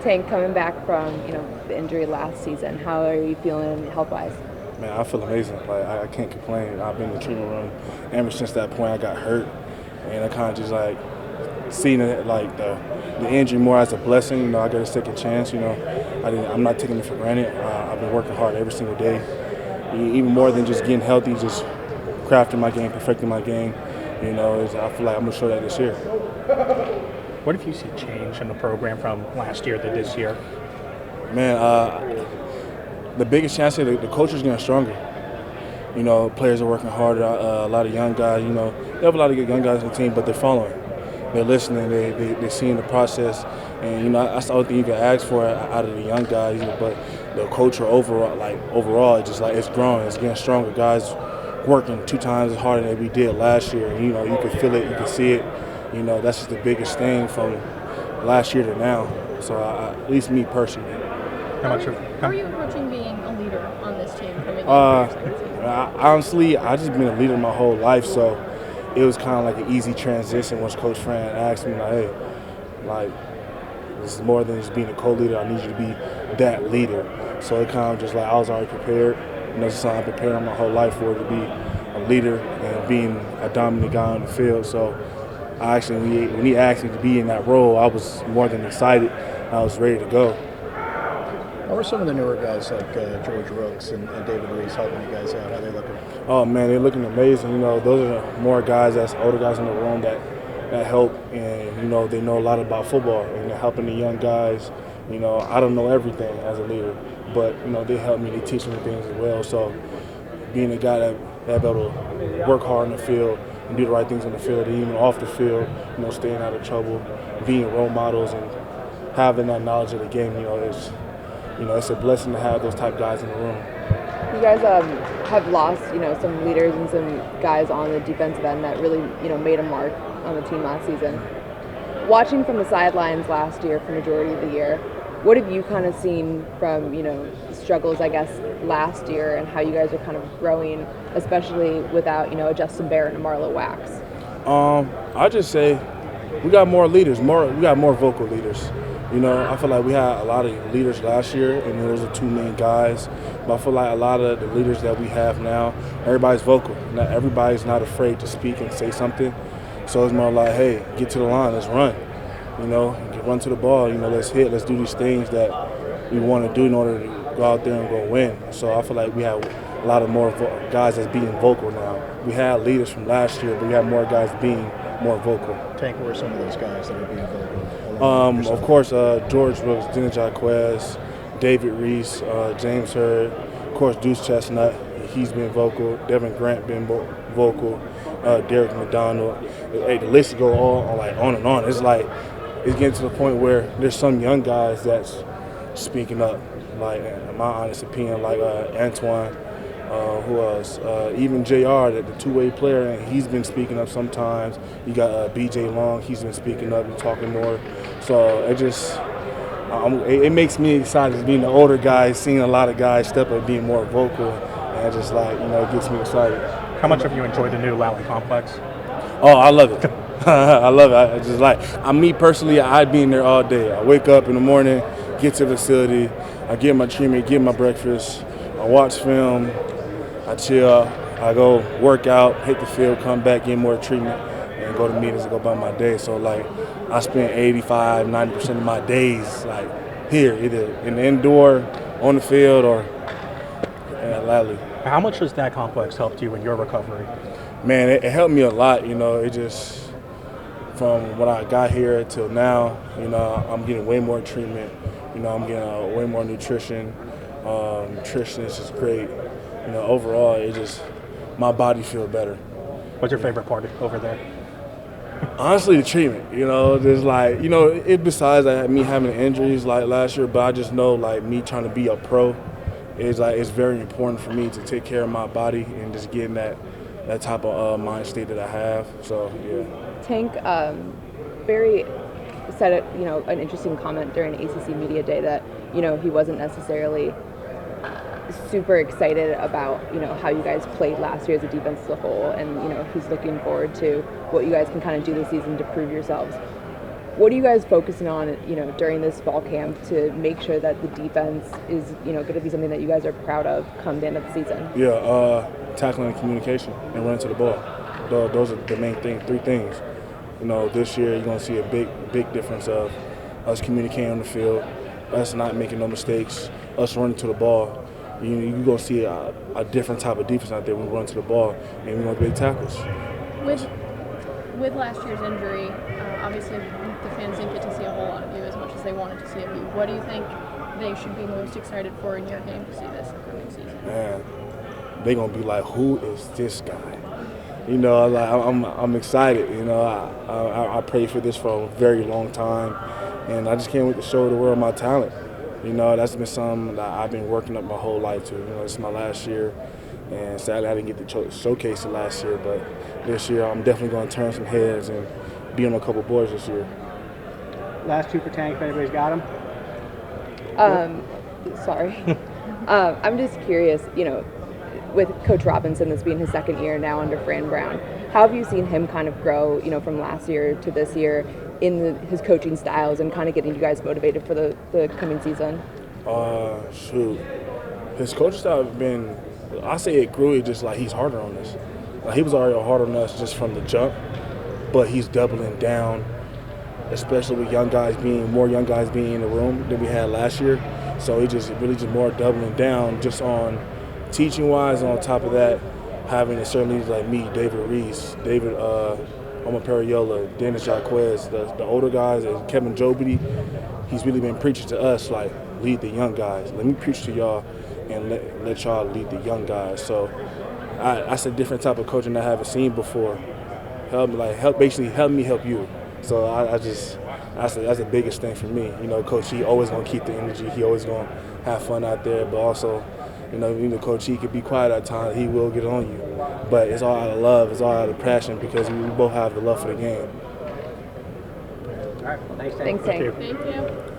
Tank, coming back from the injury last season, how are you feeling health-wise? Man, I feel amazing. Like I can't complain. I've been in the treatment room ever since that point. I got hurt, and I kind of just like seeing it like the injury more as a blessing. I got a second chance. I'm not taking it for granted. I've been working hard every single day, even more than just getting healthy, just crafting my game, perfecting my game. I feel like I'm gonna show that this year. What if you see change in the program from last year to this year? Man, the biggest chance is the culture's getting stronger. Players are working harder. A lot of young guys. They have a lot of good young guys on the team, but they're following. They're listening. They're seeing the process, and that's the only thing you can ask for out of the young guys. But the culture overall, it's just like it's growing. It's getting stronger. Guys working 2 times as hard as we did last year. And, you can feel it. You can see it. That's just the biggest thing from last year to now. So at least me personally. How are you approaching being a leader on this team coming into your second season? Honestly, I just been a leader my whole life, so it was kind of like an easy transition once Coach Fran asked me, like, hey, like, this is more than just being a co-leader. I need you to be that leader. So it kind of just like I was already prepared. It's something I've been preparing my whole life for, to be a leader and being a dominant guy on the field. So I actually, when he asked me to be in that role, I was more than excited. I was ready to go. How are some of the newer guys like George Rooks and David Reese helping you guys out? How are they looking? Oh, man, they're looking amazing. Those are the more guys, that's older guys in the room that help, and, they know a lot about football, and they're helping the young guys. I don't know everything as a leader, but, they help me. They teach me things as well. So being a guy that able to work hard in the field and do the right things in the field, and even off the field, staying out of trouble, being role models, and having that knowledge of the game, it's a blessing to have those type guys in the room. You guys have lost, some leaders and some guys on the defensive end that really, made a mark on the team last season. Watching from the sidelines last year for majority of the year, what have you kind of seen from, struggles, I guess, last year, and how you guys are kind of growing, especially without, a Justin Barrett and a Marlo Wax? I just say we got more leaders. We got more vocal leaders. I feel like we had a lot of leaders last year, and those are 2 main guys. But I feel like a lot of the leaders that we have now, everybody's vocal. Everybody's not afraid to speak and say something. So it's more like, hey, get to the line, let's run. Run to the ball. Let's hit. Let's do these things that we want to do in order to go out there and go win. So I feel like we have a lot of more guys that's being vocal now. We had leaders from last year, but we have more guys being more vocal. Tank, who are some of those guys that are being vocal? Of course, George Rooks, Dennis Jaquez, David Reese, James Hurd, of course, Deuce Chestnut. He's been vocal. Devin Grant been vocal. Derek McDonald. Hey, the list go on and on. It's like it's getting to the point where there's some young guys that's speaking up. Like, in my honest opinion, like Antoine, who else? Even JR, the 2-way player, and he's been speaking up sometimes. You got BJ Long, he's been speaking up and talking more. So it makes me excited as being the older guy, seeing a lot of guys step up, being more vocal, and just it gets me excited. How much have you enjoyed the new Lally complex? Oh, I love it. I love it. Me personally, I'd be in there all day. I wake up in the morning, get to the facility, I get my treatment, get my breakfast, I watch film, I chill, I go work out, hit the field, come back, get more treatment, and go to meetings and go about my day. So I spend 85-90% of my days here, either in the indoor, on the field, or at Lally. How much has that complex helped you in your recovery? Man, it helped me a lot. It just, from when I got here till now, I'm getting way more treatment. I'm getting way more nutrition. Nutrition is just great. Overall, it just, my body feel better. What's your favorite part over there? Honestly, the treatment. There's besides me having injuries like last year, but I just know me trying to be a pro is it's very important for me to take care of my body and just get in that type of mind state that I have. So yeah. Tank, Barry said an interesting comment during ACC Media Day that he wasn't necessarily super excited about how you guys played last year as a defense as a whole, and he's looking forward to what you guys can kind of do this season to prove yourselves. What are you guys focusing on, during this fall camp to make sure that the defense is, going to be something that you guys are proud of come the end of the season? Yeah, tackling and communication and running to the ball. Those are the main three things. This year you're going to see a big difference of us communicating on the field, us not making no mistakes, us running to the ball. You're going to see a different type of defense out there when we run to the ball, and we're going to make tackles. With last year's injury, obviously the fans didn't get to see a whole lot of you as much as they wanted to see of you. What do you think they should be most excited for in your game to see this upcoming season? Man, they're going to be like, who is this guy? I'm excited. I prayed for this for a very long time, and I just can't wait to show the world my talent. That's been something that I've been working up my whole life to. It's my last year, and sadly I didn't get to showcase it last year, but this year I'm definitely going to turn some heads and be on a couple boards this year. Last two for Tank, if anybody's got them. Sorry. I'm just curious, with Coach Robinson, this being his second year now under Fran Brown, how have you seen him kind of grow, from last year to this year in his coaching styles and kind of getting you guys motivated for the coming season? His coaching style has been, I say it grew, just like he's harder on us. He was already harder on us just from the jump, but he's doubling down, especially with more young guys being in the room than we had last year. So he just more doubling down just on teaching wise, and on top of that, having a certain leaders like me, David Reese, Oma Periola, Dennis Jacquez, the older guys, and Kevin Jobity, he's really been preaching to us like, lead the young guys. Let me preach to y'all and let y'all lead the young guys. So that's a different type of coaching I haven't seen before. Help me help you. So that's the biggest thing for me. Coach, he always gonna keep the energy. He always gonna have fun out there, but also, Coach, he could be quiet at times. He will get on you, but it's all out of love. It's all out of passion because we both have the love for the game. All right. Thanks, Tank. Thanks, Tank. Thank you. Thank you.